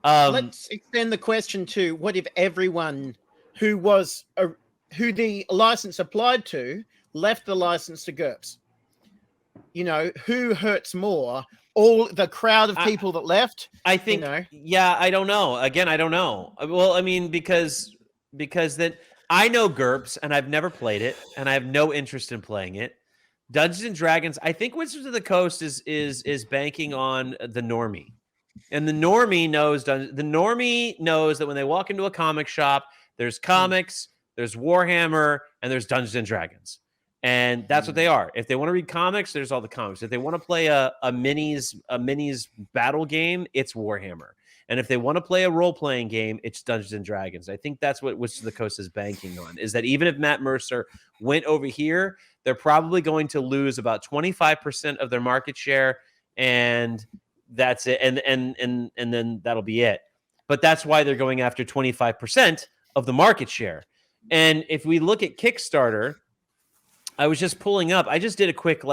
Let's extend the question to what if everyone who was who the license applied to left the license to GURPS? You know, who hurts more? All the crowd of people that left? I think, yeah, I don't know. Again, I don't know. Well, I mean, because that I know GURPS and I've never played it and I have no interest in playing it. Dungeons and Dragons, I think Wizards of the Coast is banking on the normie. And the normie knows that when they walk into a comic shop, there's comics, there's Warhammer, and there's Dungeons and Dragons. And that's what they are. If they want to read comics, there's all the comics. If they want to play a minis battle game, it's Warhammer. And if they want to play a role-playing game, it's Dungeons and Dragons. I think that's what Wizards of the Coast is banking on, is that even if Matt Mercer went over here, they're probably going to lose about 25% of their market share, and that's it. And then that'll be it. But that's why they're going after 25% of the market share. And if we look at Kickstarter, I was just pulling up. I just did a quick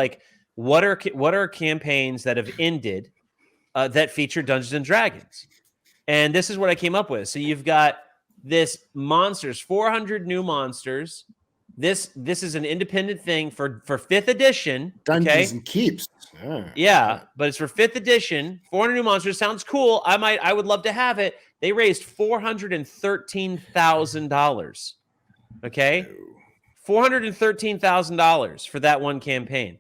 what are campaigns that have ended that feature Dungeons and Dragons, and this is what I came up with. So you've got this monsters, 400 new monsters. This is an independent thing for 5th edition. Dungeons and Keeps. Yeah, but it's for 5th edition. 400 new monsters sounds cool. I would love to have it. They raised $413,000. Okay. $413,000 for that one campaign.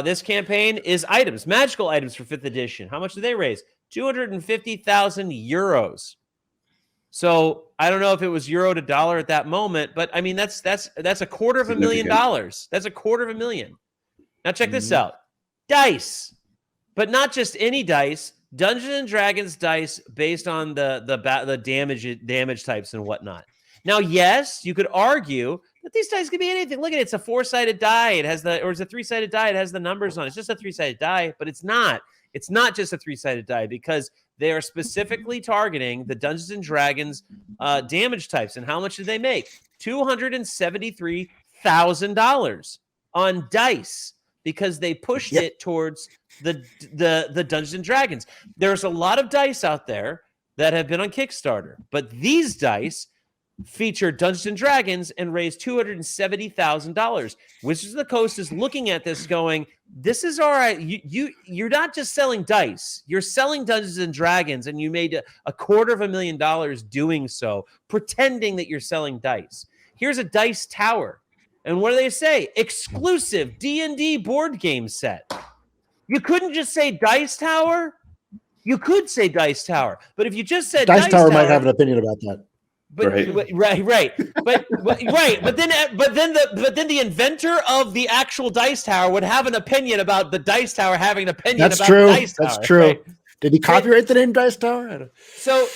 This campaign is items, magical items for 5th edition. How much did they raise? 250,000 euros. So I don't know if it was euro to dollar at that moment, but I mean that's $250,000. That's $250,000. Now check this out. Dice, but not just any dice. Dungeons and Dragons dice based on the damage types and whatnot. Now, yes, you could argue that these dice could be anything. Look at it; it's a 4-sided die. It's a 3-sided die. It has the numbers on it. It's just a 3-sided die, but it's not. It's not just a 3-sided die because they are specifically targeting the Dungeons and Dragons damage types. And how much did they make? $273,000 on dice because they pushed it towards the Dungeons and Dragons. There's a lot of dice out there that have been on Kickstarter, but these dice feature Dungeons and Dragons and raised $270,000. Wizards of the Coast is looking at this going, this is all right. You're not just selling dice. You're selling Dungeons and Dragons, and you made $250,000 doing so, pretending that you're selling dice. Here's a dice tower. And what do they say? Exclusive D&D board game set. You couldn't just say dice tower. You could say dice tower. But if you just said dice tower might have an opinion about that. But right. But then the inventor of the actual dice tower would have an opinion about the dice tower having an opinion about the dice tower. That's true. Right? Did he copyright the name Dice Tower? So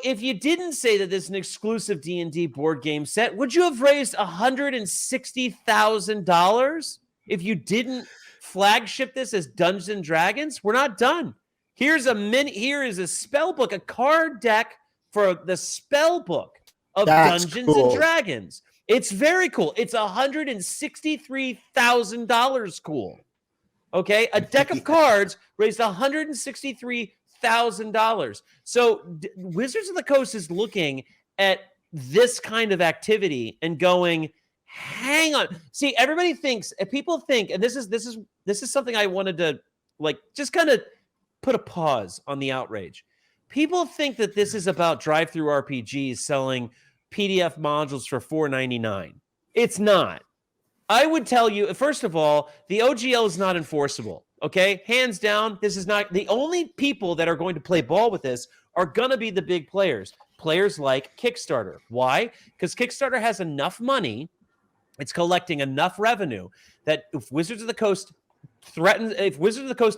if you didn't say that this is an exclusive D&D board game set, would you have raised $160,000 if you didn't flagship this as Dungeons and Dragons? We're not done. Here is a spell book, a card deck for the spell book of Dungeons and Dragons. It's very cool. It's $163,000 cool. Okay, a deck of cards raised $163,000. So Wizards of the Coast is looking at this kind of activity and going, hang on. See, everybody thinks, and people think, and this is something I wanted to just kind of put a pause on the outrage. People think that this is about drive-through RPGs selling PDF modules for $4.99. It's not. I would tell you, first of all, the OGL is not enforceable, okay? Hands down, this is not. The only people that are going to play ball with this are going to be the big players like Kickstarter. Why? Because Kickstarter has enough money, it's collecting enough revenue that if Wizards of the Coast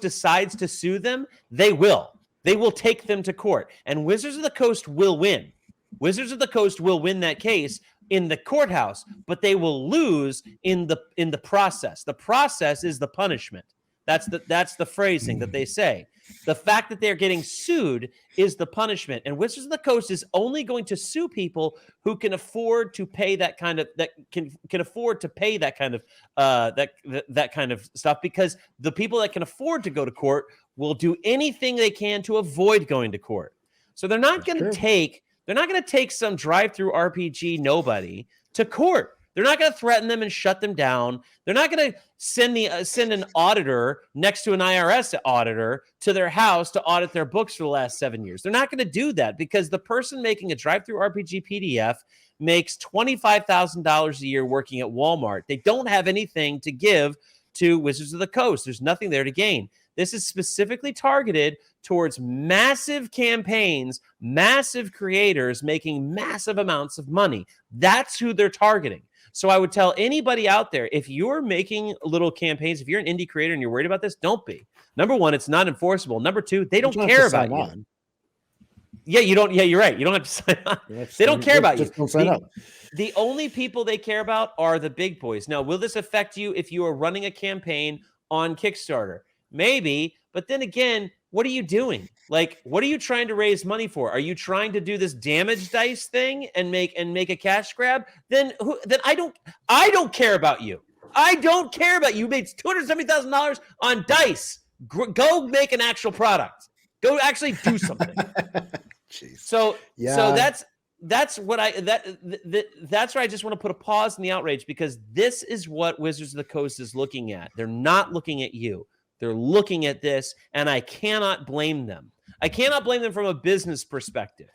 decides to sue them, they will. They will take them to court, and Wizards of the Coast will win. Wizards of the Coast will win that case in the courthouse, but they will lose in the process. The process is the punishment. That's the phrasing that they say. The fact that they're getting sued is the punishment, and Wizards of the Coast is only going to sue people who can afford to pay that kind of stuff, because the people that can afford to go to court will do anything they can to avoid going to court. So they're not That's going to true. take some drive-through RPG nobody to court. They're not going to threaten them and shut them down. They're not going to send an auditor next to an IRS auditor to their house to audit their books for the last 7 years. They're not going to do that because the person making a drive-through RPG PDF makes $25,000 a year working at Walmart. They don't have anything to give to Wizards of the Coast. There's nothing there to gain. This is specifically targeted towards massive campaigns, massive creators making massive amounts of money. That's who they're targeting. So I would tell anybody out there, if you're making little campaigns, if you're an indie creator and you're worried about this, don't be. Number one, it's not enforceable. Number two, they don't care about you. On. Yeah, you don't. Yeah, you're right. You don't have to sign on. They don't care about you. Just don't sign up. The only people they care about are the big boys. Now, will this affect you if you are running a campaign on Kickstarter? Maybe, but then again, what are you doing? Like, what are you trying to raise money for? Are you trying to do this damage dice thing and make a cash grab? Then I don't care about you. I don't care about you. You made $270,000 on dice. Go make an actual product. Go actually do something. Jeez. So Yeah. that's what that's where I just want to put a pause in the outrage, because this is what Wizards of the Coast is looking at. They're not looking at you. They're looking at this, and I cannot blame them. I cannot blame them from a business perspective.